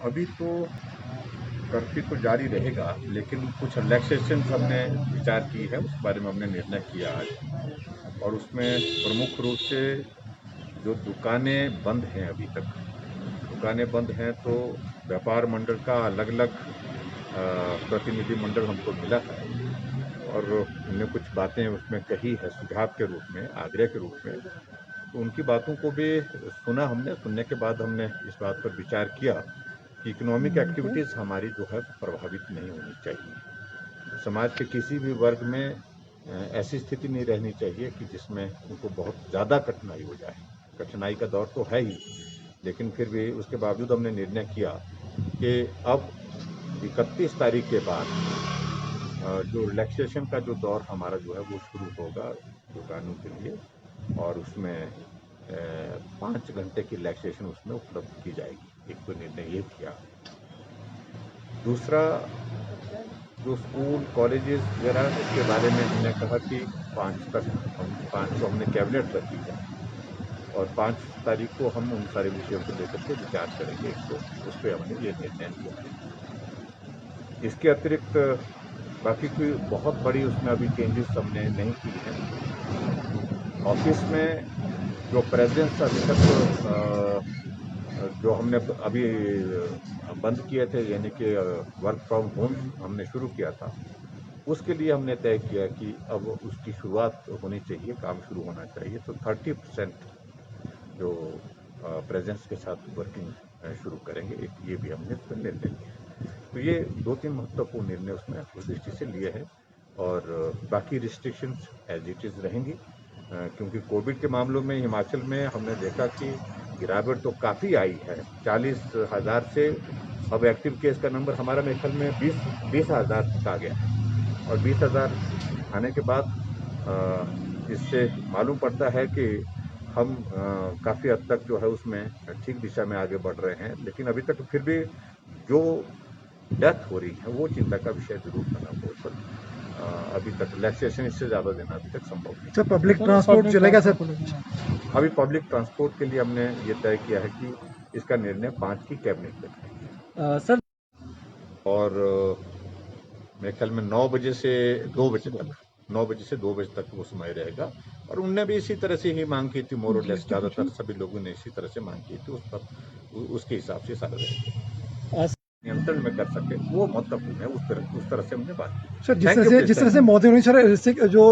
अभी तो कर्फ्यू तो जारी रहेगा, लेकिन कुछ रिलैक्सेशन हमने विचार की है, उस बारे में हमने निर्णय किया आज। और उसमें प्रमुख रूप से जो दुकानें बंद हैं अभी तक, दुकानें बंद हैं तो व्यापार मंडल का अलग अलग प्रतिनिधि मंडल हमको मिला है और उनने कुछ बातें उसमें कही है सुझाव के रूप में, आग्रह के रूप में। तो उनकी बातों को भी सुना हमने। सुनने के बाद हमने इस बात पर विचार किया कि इकोनॉमिक एक्टिविटीज़ हमारी जो है प्रभावित नहीं होनी चाहिए। समाज के किसी भी वर्ग में ऐसी स्थिति नहीं रहनी चाहिए कि जिसमें उनको बहुत ज़्यादा कठिनाई हो जाए। कठिनाई का दौर तो है ही, लेकिन फिर भी उसके बावजूद हमने निर्णय किया कि अब 31 तारीख के बाद जो रिलैक्सेशन का जो दौर हमारा जो है वो शुरू होगा दुकानों के लिए, और उसमें 5 घंटे की रिलैक्सेशन उसमें उपलब्ध की जाएगी। एक तो निर्णय ये किया। दूसरा, जो स्कूल कॉलेजेस वगैरह उसके बारे में हमने कहा कि 5 तक हम 5 को हमने कैबिनेट रखी है और 5 तारीख को हम उन सारे विषयों को लेकर के विचार करेंगे। तो उस पर हमने ये निर्णय लिया। इसके अतिरिक्त बाकी कोई बहुत बड़ी उसमें अभी चेंजेस हमने नहीं की हैं। ऑफिस में जो प्रेजेंस अभी तक जो हमने अभी बंद किए थे, यानी कि वर्क फ्रॉम होम हमने शुरू किया था, उसके लिए हमने तय किया कि अब उसकी शुरुआत होनी चाहिए, काम शुरू होना चाहिए। तो 30% जो प्रेजेंस के साथ वर्किंग शुरू करेंगे, एक ये भी हमने उसमें निर्णय लिया। तो ये 2-3 महत्वपूर्ण निर्णय उसमें उस दृष्टि से लिए हैं। और बाकी रिस्ट्रिक्शंस एज इट इज़ रहेंगी, क्योंकि कोविड के मामलों में हिमाचल में हमने देखा कि गिरावट तो काफ़ी आई है। 40,000 से अब एक्टिव केस का नंबर हमारा मेरे ख्याल में 20,000 तक आ गया है। और 20,000 आने के बाद इससे मालूम पड़ता है कि हम काफ़ी हद तक जो है उसमें ठीक दिशा में आगे बढ़ रहे हैं। लेकिन अभी तक फिर भी जो डेथ हो रही है वो चिंता का विषय जरूर बना हुआ है। पर अभी तक रिलैक्सेशन इससे ज़्यादा देना अभी तक संभव नहीं। सर पब्लिक ट्रांसपोर्ट चलेगा सर? अभी पब्लिक ट्रांसपोर्ट के लिए हमने ये तय किया है कि इसका निर्णय 5 की कैबिनेट में करेंगे सर। और मेरे ख्याल में 9 बजे से 2 बजे तक, 9 बजे से 2 बजे तक वो समय रहेगा। और उनने भी इसी तरह से ही मांग की थी, मोर और लेस, ज़्यादातर सभी लोगों ने इसी तरह से मांग की थी। उस पर उसके हिसाब से सारा रहेगा, नियंत्रण में कर सके, वो महत्वपूर्ण है। उस तरह से हमने बात की। सर जिस तरह से मौतें हुई सर, इससे जो